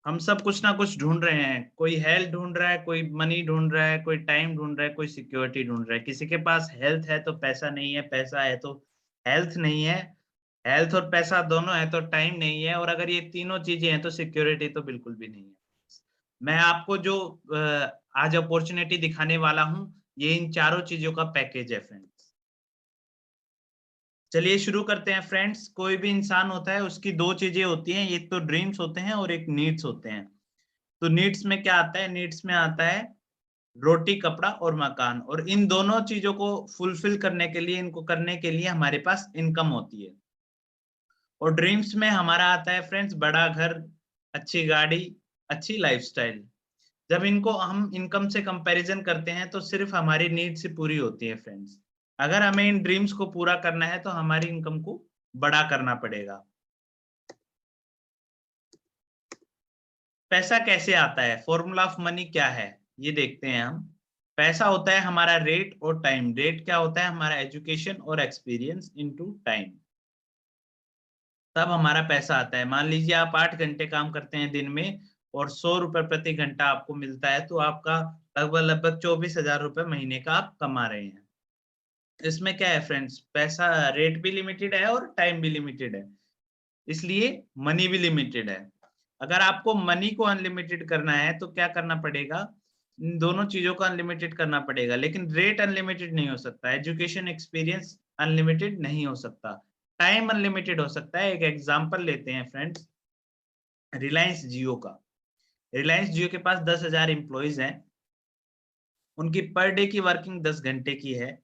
हम सब कुछ ना कुछ ढूंढ रहे हैं, कोई हेल्थ ढूंढ रहा है, कोई मनी ढूंढ रहा है, कोई टाइम ढूंढ रहा है, कोई सिक्योरिटी ढूंढ रहा है। किसी के पास हेल्थ है तो पैसा नहीं है, पैसा है तो हेल्थ नहीं है, हेल्थ और पैसा दोनों है तो टाइम नहीं है, और अगर ये तीनों चीजें हैं तो सिक्योरिटी तो बिल्कुल भी नहीं है। मैं आपको जो आज अपॉर्चुनिटी दिखाने वाला हूँ, ये इन चारों चीजों का पैकेज है फ्रेंड्स। चलिए शुरू करते हैं फ्रेंड्स। कोई भी इंसान होता है, उसकी दो चीजें होती हैं, एक तो ड्रीम्स होते हैं और एक नीड्स होते हैं। तो नीड्स में क्या आता है? नीड्स में आता है रोटी, कपड़ा और मकान, और इन दोनों चीजों को फुलफिल करने के लिए, इनको करने के लिए हमारे पास इनकम होती है। और ड्रीम्स में हमारा आता है फ्रेंड्स बड़ा घर, अच्छी गाड़ी, अच्छी लाइफस्टाइल। जब इनको हम इनकम से कंपैरिजन करते हैं तो सिर्फ हमारी नीड से पूरी होती है फ्रेंड्स। अगर हमें इन ड्रीम्स को पूरा करना है तो हमारी इनकम को बड़ा करना पड़ेगा। पैसा कैसे आता है? फॉर्मूला ऑफ मनी क्या है ये देखते हैं हम। पैसा होता है हमारा रेट और टाइम। रेट क्या होता है? हमारा एजुकेशन और एक्सपीरियंस इनटू टाइम, तब हमारा पैसा आता है। मान लीजिए आप 8 घंटे काम करते हैं दिन में और 100 रुपए प्रति घंटा आपको मिलता है, तो आपका लगभग लगभग 24,000 रुपए महीने का आप कमा रहे हैं। इसमें क्या है फ्रेंड्स? पैसा रेट भी लिमिटेड है और टाइम भी लिमिटेड है, इसलिए मनी भी लिमिटेड है। अगर आपको मनी को अनलिमिटेड करना है तो क्या करना पड़ेगा? इन दोनों चीजों को अनलिमिटेड करना पड़ेगा, लेकिन रेट अनलिमिटेड नहीं हो सकता, एजुकेशन एक्सपीरियंस अनलिमिटेड नहीं हो सकता, टाइम अनलिमिटेड हो सकता है। एक एग्जांपल लेते हैं फ्रेंड्स, रिलायंस जियो का। रिलायंस जियो के पास 10,000 एम्प्लॉइज हैं, उनकी पर डे की वर्किंग 10 घंटे की है।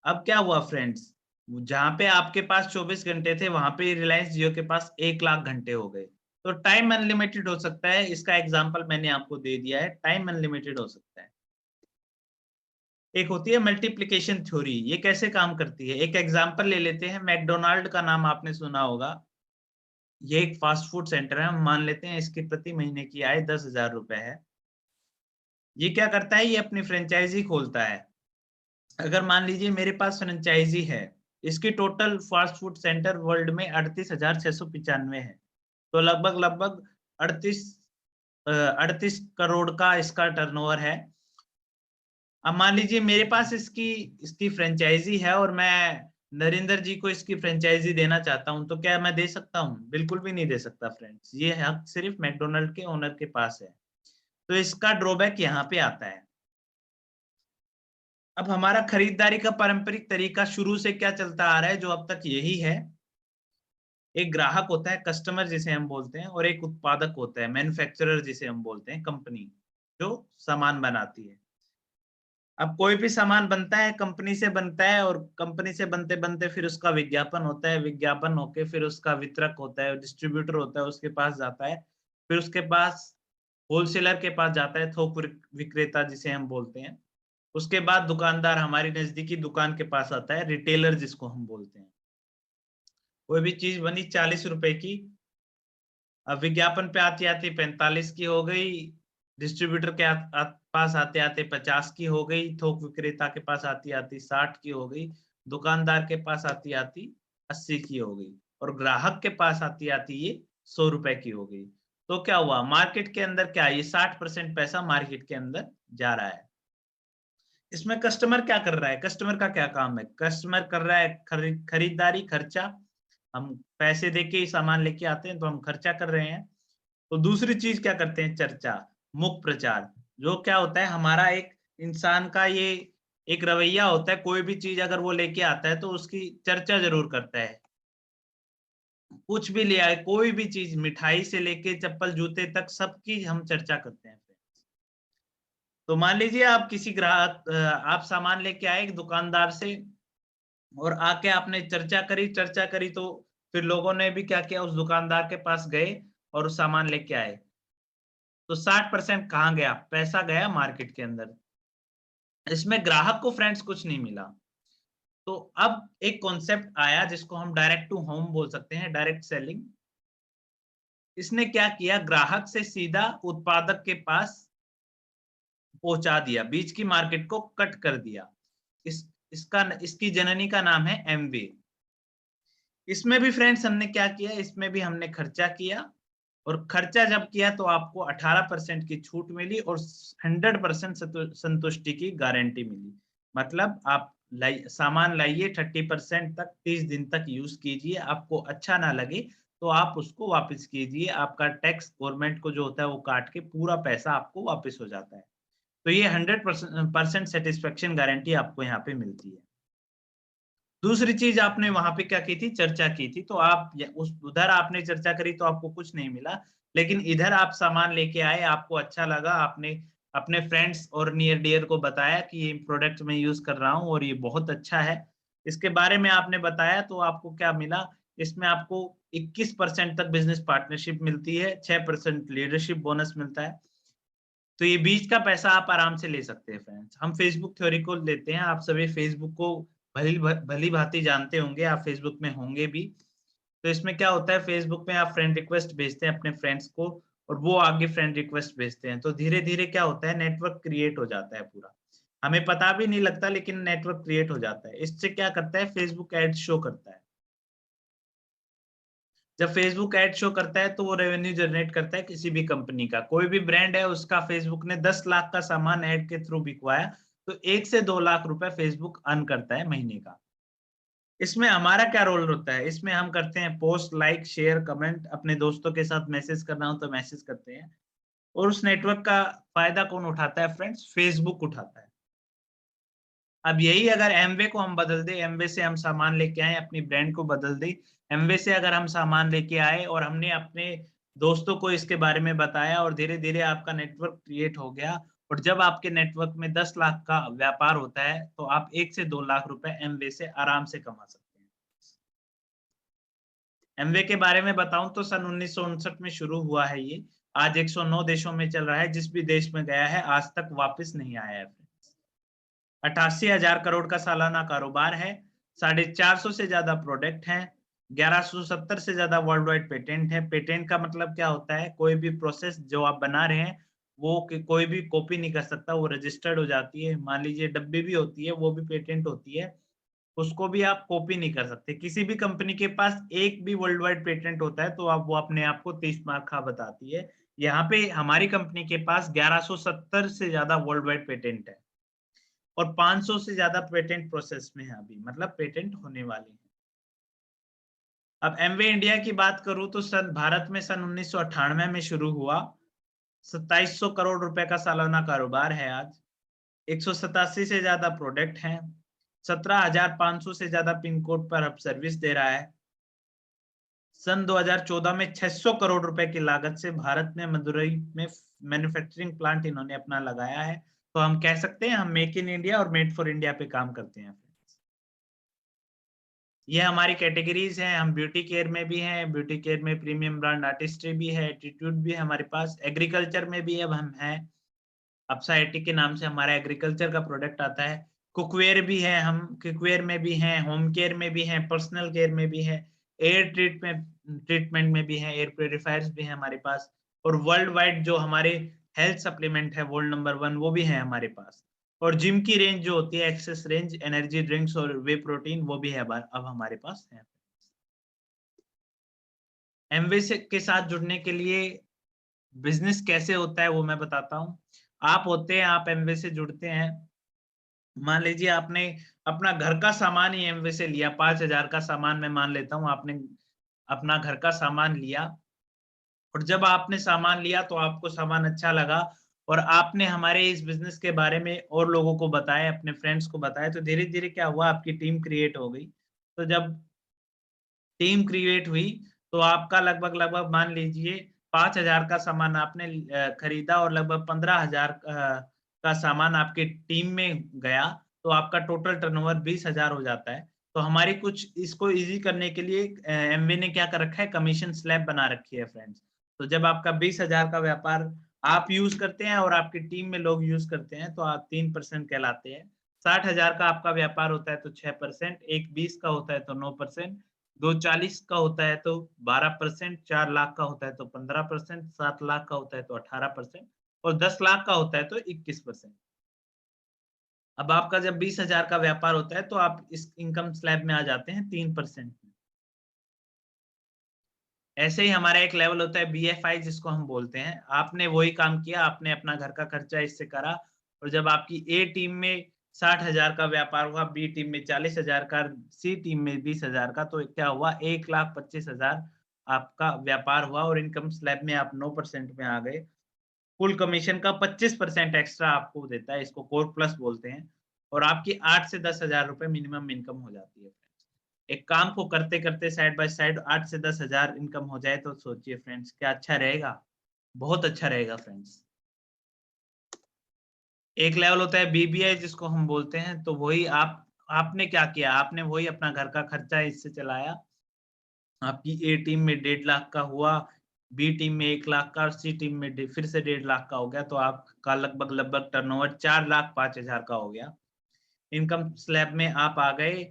अब क्या हुआ फ्रेंड्स? जहां पे आपके पास 24 घंटे थे, वहां पे रिलायंस जियो के पास 1 लाख घंटे हो गए। तो टाइम अनलिमिटेड हो सकता है, इसका एग्जांपल मैंने आपको दे दिया है, टाइम अनलिमिटेड हो सकता है। एक होती है मल्टीप्लिकेशन थ्योरी, ये कैसे काम करती है? एक एग्जांपल ले लेते हैं, मैकडोनाल्ड का नाम आपने सुना होगा। ये एक फास्ट फूड सेंटर है, हम मान लेते हैं इसकी प्रति महीने की आय 10,000 रुपए है। ये क्या करता है? ये अपनी फ्रेंचाइजी खोलता है। अगर मान लीजिए मेरे पास फ्रेंचाइजी है, इसकी total fast food centre world में 38,695 है, तो लगभग लगभग 38 करोड़ का इसका टर्नओवर है। अब मान लीजिए मेरे पास इसकी इसकी फ्रेंचाइजी है और मैं नरेंद्र जी को इसकी फ्रेंचाइजी देना चाहता हूं, तो क्या मैं दे सकता हूं? बिल्कुल भी नहीं दे सकता फ्रेंड्स, ये हक सिर्फ मैकडोनल्ड के ओनर के पास है। तो इसका ड्रॉबैक यहाँ पे आता है। अब हमारा खरीदारी का पारंपरिक तरीका शुरू से क्या चलता आ रहा है, जो अब तक यही है। एक ग्राहक होता है, कस्टमर जिसे हम बोलते हैं, और एक उत्पादक होता है, मैन्युफैक्चरर जिसे हम बोलते हैं, कंपनी जो सामान बनाती है। अब कोई भी सामान बनता है कंपनी से बनता है, और कंपनी से बनते बनते फिर उसका विज्ञापन होता है, विज्ञापन होके फिर उसका वितरक होता है, डिस्ट्रीब्यूटर होता है, उसके पास जाता है, फिर उसके पास होलसेलर के पास जाता है, थोक विक्रेता जिसे हम बोलते हैं। उसके बाद दुकानदार हमारी नजदीकी दुकान के पास आता है, रिटेलर जिसको हम बोलते हैं। कोई भी चीज बनी 40 रुपए की, अब विज्ञापन पे आती आती 45 की हो गई, डिस्ट्रीब्यूटर के पास आते आते 50 की हो गई, थोक विक्रेता के पास आती आती 60 की हो गई, दुकानदार के पास आती आती 80 की हो गई, और ग्राहक के पास आती आती ये 100 रुपए की हो गई। तो क्या हुआ? मार्केट के अंदर क्या, ये 60% पैसा मार्केट के अंदर जा रहा है। इसमें कस्टमर क्या कर रहा है? कस्टमर का क्या काम है? कस्टमर कर रहा है खरीदारी, खर्चा। हम पैसे देके ही सामान लेके आते हैं तो हम खर्चा कर रहे हैं। तो दूसरी चीज क्या करते हैं? चर्चा, मुख प्रचार। जो क्या होता है, हमारा एक इंसान का ये एक रवैया होता है, कोई भी चीज अगर वो लेके आता है तो उसकी चर्चा जरूर करता है। कुछ भी ले आए, कोई भी चीज, मिठाई से लेके चप्पल जूते तक, सबकी हम चर्चा करते हैं। तो मान लीजिए आप किसी ग्राहक आप सामान लेके आए एक दुकानदार से, और आके आपने चर्चा करी, तो फिर लोगों ने भी क्या किया, उस दुकानदार के पास गए और उस सामान लेके आए। तो 60% कहाँ गया? पैसा गया मार्केट के अंदर। इसमें ग्राहक को फ्रेंड्स कुछ नहीं मिला। तो अब एक कॉन्सेप्ट आया जिसको हम डायरेक्ट टू होम बोल सकते हैं, डायरेक्ट सेलिंग। इसने क्या किया? ग्राहक से सीधा उत्पादक के पास पहुंचा दिया, बीच की मार्केट को कट कर दिया। इसकी जननी का नाम है एमवे। इसमें भी फ्रेंड्स हमने क्या किया? इसमें भी हमने खर्चा किया, और खर्चा जब किया तो आपको 18% की छूट मिली और 100% संतुष्टि की गारंटी मिली। मतलब आप सामान लाइए 30% तक 30 दिन तक यूज कीजिए, आपको अच्छा ना लगे तो आप उसको वापस कीजिए, आपका टैक्स गवर्नमेंट को जो होता है वो काट के पूरा पैसा आपको वापस हो जाता है। तो ये 100% सेटिस्फेक्शन गारंटी आपको यहाँ पे मिलती है। दूसरी चीज आपने वहां पे क्या की थी, चर्चा की थी, तो आप उस उधर आपने चर्चा करी तो आपको कुछ नहीं मिला, लेकिन इधर आप सामान लेके आए, आपको अच्छा लगा, आपने अपने फ्रेंड्स और नियर डियर को बताया कि ये प्रोडक्ट मैं यूज कर रहा हूँ और ये बहुत अच्छा है, इसके बारे में आपने बताया, तो आपको क्या मिला, इसमें आपको 21% तक बिजनेस पार्टनरशिप मिलती है, 6% लीडरशिप बोनस मिलता है। तो ये बीच का पैसा आप आराम से ले सकते हैं फ्रेंड्स। हम फेसबुक थ्योरी को लेते हैं, आप सभी फेसबुक को भली भांति जानते होंगे, आप फेसबुक में होंगे भी। तो इसमें क्या होता है, फेसबुक में आप फ्रेंड रिक्वेस्ट भेजते हैं अपने फ्रेंड्स को और वो आगे फ्रेंड रिक्वेस्ट भेजते हैं, तो धीरे धीरे क्या होता है, नेटवर्क क्रिएट हो जाता है पूरा, हमें पता भी नहीं लगता लेकिन नेटवर्क क्रिएट हो जाता है। इससे क्या करता है, फेसबुक एड शो करता है। जब फेसबुक एड शो करता है तो वो रेवेन्यू जनरेट करता है किसी भी कंपनी का, कोई भी ब्रांड है उसका फेसबुक ने 10 लाख का सामान एड के थ्रू बिकवाया तो 1 से 2 लाख रुपए फेसबुक अर्न करता है महीने का। इसमें हमारा क्या रोल होता है, इसमें हम करते हैं पोस्ट, लाइक, शेयर, कमेंट, अपने दोस्तों के साथ मैसेज करना हो तो मैसेज करते हैं। और उस नेटवर्क का फायदा कौन उठाता है फ्रेंड्स, फेसबुक उठाता है। अब यही अगर एमवे को हम बदल दें, एमवे से हम सामान लेके आए, अपनी ब्रांड को बदल दें, एमवे से अगर हम सामान लेके आए और हमने अपने दोस्तों को इसके बारे में बताया और धीरे-धीरे आपका नेटवर्क क्रिएट हो गया और जब आपके नेटवर्क में 10 लाख का व्यापार होता है, तो आप 1 से 2 लाख रुपए एमवे से आराम से कमा सकते हैं। एमवे के बारे में बताऊं तो सन 1959 में शुरू हुआ है ये, आज 109 देशों में चल रहा है, जिस भी देश में गया है आज तक वापस नहीं आया है। 88,000 करोड़ का सालाना कारोबार है, 450 से ज्यादा प्रोडक्ट हैं, 1170 से ज्यादा वर्ल्ड वाइड पेटेंट है। पेटेंट का मतलब क्या होता है, कोई भी प्रोसेस जो आप बना रहे हैं वो कोई भी कॉपी नहीं कर सकता, वो रजिस्टर्ड हो जाती है। मान लीजिए डब्बी भी होती है, वो भी पेटेंट होती है, उसको भी आप कॉपी नहीं कर सकते। किसी भी कंपनी के पास एक भी वर्ल्ड वाइड पेटेंट होता है तो आप वो अपने आप को 30 मार्क खा बताती है। यहाँ पे हमारी कंपनी के पास 1170 से ज्यादा वर्ल्ड वाइड पेटेंट है और 500 से ज्यादा पेटेंट प्रोसेस में है अभी, मतलब पेटेंट होने वाले हैं। अब एमवे इंडिया की बात करूं तो सन भारत में सन 1998 में शुरू हुआ, 2700 करोड़ रुपए का सालाना कारोबार है आज, 187 से ज्यादा प्रोडक्ट हैं, 17,500 से ज्यादा पिन कोड पर अब सर्विस दे रहा है। सन 2014 में 600 करोड़ रुपए की लागत से भारत में मदुरई में मैन्युफैक्चरिंग प्लांट इन्होंने अपना लगाया है। तो हम कह सकते हैं हम मेक इन इंडिया और मेड फॉर इंडिया पे काम करते हैं। ये हमारी कैटेगरीज हैं, हम ब्यूटी केयर में भी हैं, ब्यूटी केयर में प्रीमियम ब्रांड आर्टिस्ट्री भी है, एटीट्यूड भी है हमारे पास, एग्रीकल्चर में भी अब हम हैं, अपसा एटी के नाम से हमारा एग्रीकल्चर का प्रोडक्ट आता है, कुकवेयर भी है, हम कुकवेयर में भी हैं, होम केयर में भी हैं, पर्सनल केयर में भी है, एयर ट्रीटमेंट में भी है, एयर प्योरीफायर्स भी है हमारे पास, और वर्ल्ड वाइड जो हमारे हेल्थ सप्लीमेंट है वर्ल्ड नंबर 1 वो भी है हमारे पास, और जिम की रेंज जो होती है एक्सेस रेंज, एनर्जी ड्रिंक्स और वे प्रोटीन वो भी है अब हमारे पास है। एमवे से के साथ जुड़ने के लिए बिजनेस कैसे होता है वो मैं बताता हूँ। आप होते हैं, आप एमवे से जुड़ते हैं, मान लीजिए आपने अपना घर का सामान ही एमवे से लिया, 5,000 का सामान मैं मान लेता हूँ, आपने अपना घर का सामान लिया और जब आपने सामान लिया तो आपको सामान अच्छा लगा और आपने हमारे इस बिजनेस के बारे में और लोगों को बताया, अपने फ्रेंड्स को बताया, तो धीरे धीरे क्या हुआ, आपकी टीम क्रिएट हो गई। तो जब टीम क्रिएट हुई तो आपका लगभग लगभग मान लीजिए 5,000 का सामान आपने खरीदा और लगभग 15,000 का सामान आपके टीम में गया, तो आपका टोटल टर्नओवर 20,000 हो जाता है। तो हमारी कुछ इसको इजी करने के लिए एमवे ने क्या कर रखा है, कमीशन स्लैब बना रखी है फ्रेंड्स। तो जब आपका 20,000 का व्यापार आप यूज करते हैं और आपकी टीम में लोग यूज करते हैं तो आप 3% कहलाते हैं। 60,000 का आपका व्यापार होता है तो 6%, एक 20 का होता है तो 9%, 240 का होता है तो 12%, 4 लाख का होता है तो 15%, 7 लाख का होता है तो 18% और 10 लाख का होता है तो 21%। अब आपका जब 20,000 का व्यापार होता है तो आप इस इनकम स्लैब में आ जाते हैं 3% में। ऐसे ही हमारा एक लेवल होता है BFI जिसको हम बोलते हैं। आपने वही काम किया, आपने अपना घर का खर्चा इससे करा और जब आपकी A टीम में 60,000 का व्यापार हुआ, B टीम में 40,000 का, C टीम में 20,000 का, तो क्या हुआ 1,25,000 आपका व्यापार हुआ और इनकम स्लैब में आप 9% में आ गए। फुल कमीशन का 25% एक्स्ट्रा आपको देता है, इसको कोर प्लस बोलते हैं और आपकी 8 से 10,000 रुपए मिनिमम इनकम हो जाती है। एक काम को करते-करते साइड बाय साइड 8 से 10,000 इनकम हो जाए तो सोचिए फ्रेंड्स क्या अच्छा रहेगा? बहुत अच्छा रहेगा फ्रेंड्स। एक लेवल होता है BBI जिसको हम बोलते हैं, तो वही आपने क्या किया? आपने वही अपना घर का खर्चा इससे चलाया। आपकी A टीम में 1.5 लाख का हुआ, B टीम में 1 लाख का और C टीम में फिर से 1.5 लाख का हो गया, तो आपका लगभग टर्नओवर 4,05,000 का हो गया। इनकम स्लैब में आप आ गए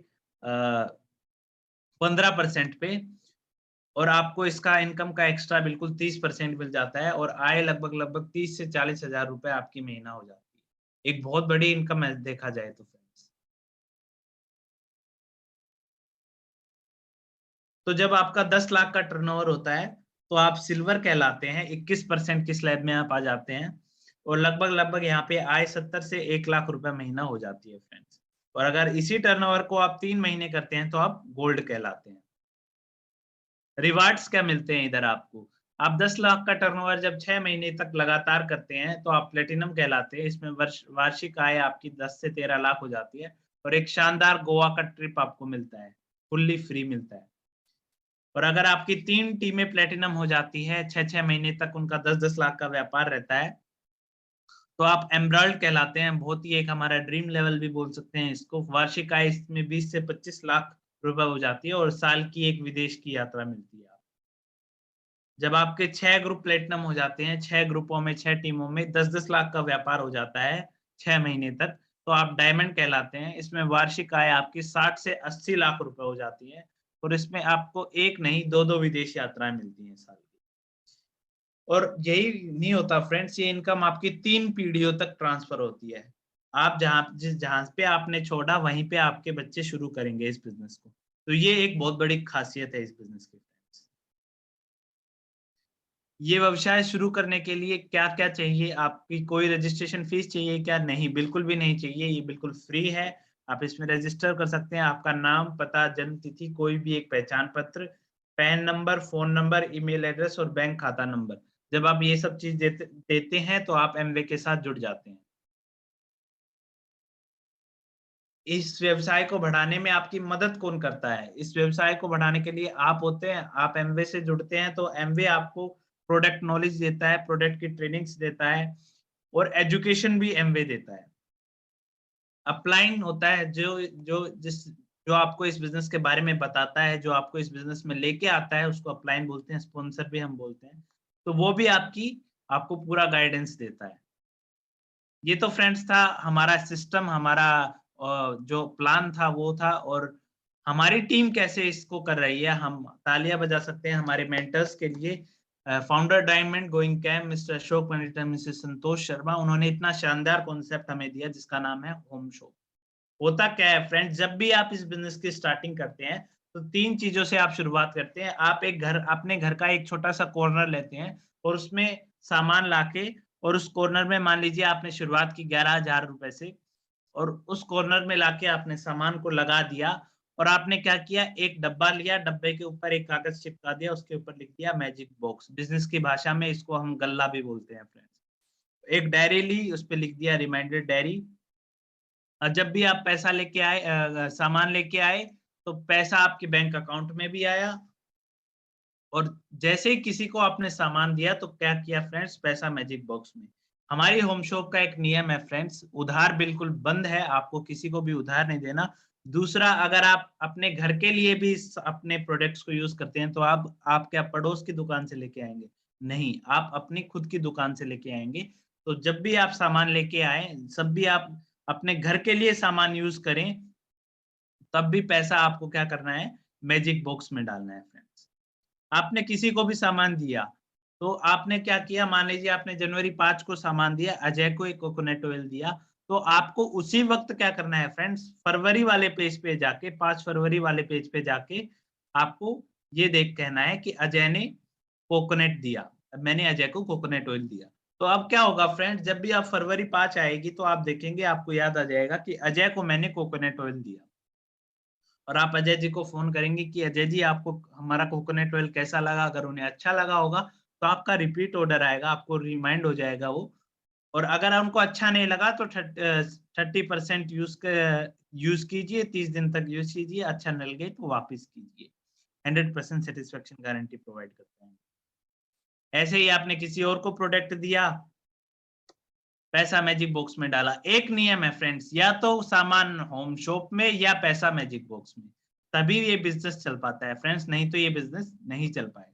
15% पे और आपको इसका इनकम का एक्स्ट्रा बिल्कुल 30% मिल जाता है और आय लगभग 30 से 40,000 रुपए आपकी महीना हो जाती है। एक बहुत बड़ी इनकम है देखा जाए तो फ्रेंड्स। तो जब आपका 10 लाख का टर्नओवर होता है, तो आप सिल्वर कहलाते हैं, 21% की स्लैब में आप आ जाते हैं और लगभग यहाँ पे आय 70 से 1 लाख रुपए महीना हो जाती है फ्रेंड्स। और अगर इसी टर्नओवर को आप 3 महीने करते हैं, तो आप गोल्ड कहलाते हैं। रिवार्ड्स क्या मिलते हैं इधर आपको? आप 10 लाख का टर्नओवर जब 6 महीने तक लगातार करते हैं, तो आप प्लैटिनम कहलाते हैं। इसमें वार्षिक आय आपकी 10 से 13 लाख हो जाती है और एक शानदार गोवा का ट्रिप आपको मिलता है, फुल्ली फ्री मिलता है। और अगर आपकी 3 टीमें प्लैटिनम हो जाती हैं, 6-6 महीने तक उनका 10-10 लाख का व्यापार रहता है, तो आप एमराल्ड कहलाते हैं। बहुत ही एक हमारा ड्रीम लेवल भी बोल सकते हैं इसको। वार्षिक आय इसमें 20 से 25 लाख रुपए हो जाती है और साल की एक विदेश की यात्रा मिलती है। जब आपके 6 ग्रुप प्लेटिनम हो जाते हैं, 6 ग्रुपों में 6 टीमों में 10-10 लाख का व्यापार हो जाता है 6 महीने तक, तो आप डायमंड कहलाते हैं। इसमें वार्षिक आय आपकी 60 से 80 लाख रुपए हो जाती है और इसमें आपको 1 नहीं 2-2 विदेश यात्राएँ मिलती हैं साल की। और यही नहीं होता फ्रेंड्स, ये इनकम आपकी 3 पीढ़ियों तक ट्रांसफर होती है। आप जहाँ पे आपने छोड़ा वहीं पे आपके बच्चे शुरू करेंगे इस बिज़नेस को। तो ये एक बहुत बड़ी खासियत है इस बिज़नेस की। ये व्यवसाय शुरू करने के लिए क्या-क्या चाहिए? आपकी कोई रजिस्ट्रेशन फीस चाहिए क्या? नहीं, बिल्कुल भी नहीं चाहिए, ये बिल्कुल फ्री है। आप इसमें रजिस्टर कर सकते हैं, आपका नाम, पता, जन्म तिथि, कोई भी एक पहचान पत्र, pan number, phone number, email address और बैंक खाता नंबर। जब आप ये सब चीज़ देते देते हैं, तो आप एमवे के साथ जुड़ जाते हैं। इस व्यवसाय को बढ़ाने में आपकी मदद कौन करता है? इस व्यवसाय को बढ़ाने के लिए आप होते हैं, आप एमवे से जुड़ते हैं तो एमवे आपको प्रोडक्ट नॉलेज देता है, प्रोडक्ट की ट्रेनिंग्स देता है और एजुकेशन भी एमवे देता है। अपलाइन होता है जो आपको इस बिज़नेस के बारे में बताता है, जो आपको इस बिज़नेस में लेके आता है, उसको अपलाइन बोलते हैं, स्पॉन्सर भी हम बोलते हैं। तो वो भी आपको पूरा गाइडेंस देता है। ये तो फ्रेंड्स था हमारा सिस्टम, हमारा जो प्लान था वो था और हमारी टीम कैसे इसको कर रही है, हम तालियाँ बजा सकते हैं हमारे मेंटर्स के लिए। Founder diamond going cam mister Ashok Pandit and Mrs Santosh Sharma, उन्होंने इतना शानदार कॉन्सेप्ट हमें दिया जिसका नाम है होम शो। होता क्या है फ्रेंड्स, जब भी आप इस बिज़नेस की स्टार्टिंग करते हैं, तो 3 चीज़ों से आप शुरुआत करते हैं। आप अपने घर का एक छोटा-सा कॉर्नर लेते हैं और उसमें सामान लाके और उस कॉर्नर में मान लीजिए आपने शुरुआत की 11,000 रुपए से और उस कॉर्नर में लाके आपने सामान को लगा दिया और आपने क्या किया, एक डब्बा लिया, डब्बे के ऊपर एक कागज़ चिपका दिया, उसके ऊपर लिख दिया मैजिक बॉक्स। बिज़नेस की भाषा में इसको हम गल्ला भी बोलते हैं फ्रेंड्स। एक डायरी ली, उसपे लिख दिया रिमाइंडर डायरी। जब भी आप पैसा लेके आए सामान लेके आए, तो पैसा आपके बैंक अकाउंट में भी आया और जैसे ही किसी को आपने सामान दिया तो क्या किया फ्रेंड्स, पैसा मैजिक बॉक्स में। हमारी होम शॉप का एक नियम है फ्रेंड्स, उधार बिल्कुल बंद है, आपको किसी को भी उधार नहीं देना। दूसरा, अगर आप अपने घर के लिए भी अपने प्रोडक्ट्स को यूज़ करते हैं, तो आप क्या पड़ोस की दुकान से लेके आएँगे? नहीं, आप अपनी खुद की दुकान से लेके आएँगे। तो जब भी आप सामान लेके आएँ, जब भी आप अपने घर के लिए सामान यूज़ करें, तब भी पैसा आपको क्या करना है, मैजिक बॉक्स में डालना है फ्रेंड्स। आपने किसी को भी सामान दिया, तो आपने क्या किया, मान लीजिए आपने जनवरी 5 को सामान दिया, अजय को एक कोकोनट ऑयल दिया, तो आपको उसी वक़्त क्या करना है फ्रेंड्स, फरवरी वाले पेज पे जाके 5 फरवरी वाले पेज पे जाके आपको ये देख कहना है कि अजय ने कोकोनट दिया, मैंने अजय को कोकोनट ऑयल दिया। तो अब क्या होगा फ्रेंड्स, जब भी आप फरवरी 5 आएगी तो आप देखेंगे, आपको याद आ जाएगा कि अजय को मैंने कोकोनट ऑयल दिया, और आप अजय जी को फ़ोन करेंगे कि अजय जी आपको हमारा कोकोनट ऑयल कैसा लगा? अगर उन्हें अच्छा लगा होगा, तो आपका रिपीट ऑर्डर आएगा, आपको रिमाइंड हो जाएगा वो। और अगर उनको अच्छा नहीं लगा तो 30% यूज़ कीजिए, 30 दिन तक यूज़ कीजिए, अच्छा नहीं लगे तो वापस कीजिए। 100% सैटिस्फैक्शन गारंटी प्रोवाइड करते हैं। ऐसे ही आपने किसी और को प्रोडक्ट दिया, पैसा मैजिक बॉक्स में डाला। एक नियम है फ्रेंड्स, या तो सामान होम शॉप में या पैसा मैजिक बॉक्स में, तभी ये बिज़नेस चल पाता है फ्रेंड्स, नहीं तो ये बिज़नेस नहीं चल पाएगा।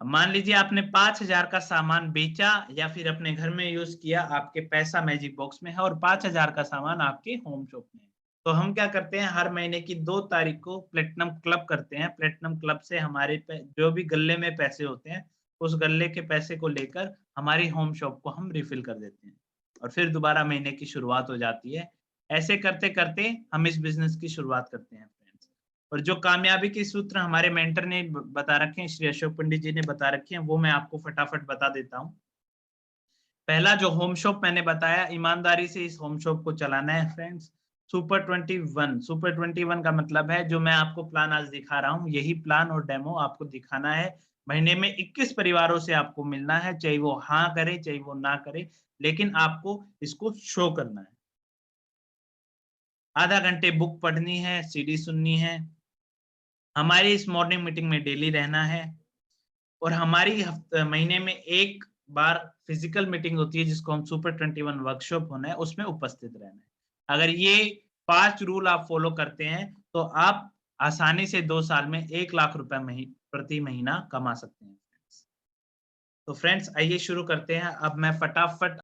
अब मान लीजिए आपने 5,000 का सामान बेचा या फिर अपने घर में यूज़ किया, आपके पैसा मैजिक बॉक्स में है और 5,000 का सामान आपके होम शॉप में है। तो हम क्या करते हैं, हर महीने की 2 तारीख को प्लैटिनम क्लब करते हैं। प्लैटिनम क्लब से हमारे जो भी गल्ले में पैसे होते हैं, उस गल्ले के पैसे को लेकर हमारी होम शॉप को हम रिफ़िल कर देते हैं और फिर दोबारा महीने की शुरुआत हो जाती है। ऐसे करते-करते हम इस बिज़नेस की शुरुआत करते हैं फ्रेंड्स। और जो कामयाबी के सूत्र हमारे मेंटर ने बता रखे हैं, श्री अशोक पंडित जी ने बता रखे हैं, वो मैं आपको फटाफट बता देता हूँ। पहला जो होम शॉप मैंने बताया, ईमानदारी से इस होम शॉप को चलाना है फ्रेंड्स। सुपर 21 का मतलब है जो मैं आपको प्लान आज दिखा रहा हूँ, यही प्लान और डेमो आपको दिखाना है। महीने में 21 परिवारों से आपको मिलना है, चाहे वो हाँ करे, चाहे वो ना करे, लेकिन आपको इसको शो करना है। आधा घंटे बुक पढ़नी है, सीडी सुननी है। हमारी इस मॉर्निंग मीटिंग में डेली रहना है और हमारी महीने में 1 बार फिजिकल मीटिंग होती है जिसको हम सुपर 21 वर्कशॉप होना है, उसमें उपस्थित रहना है। अगर ये 5 रूल आप फॉलो करते हैं, तो आप आसानी से 2 साल में 1 लाख रुपए प्रति महीना कमा सकते हैं। तो फ्रेंड्स आइए शुरू करते हैं। अब मैं फटाफट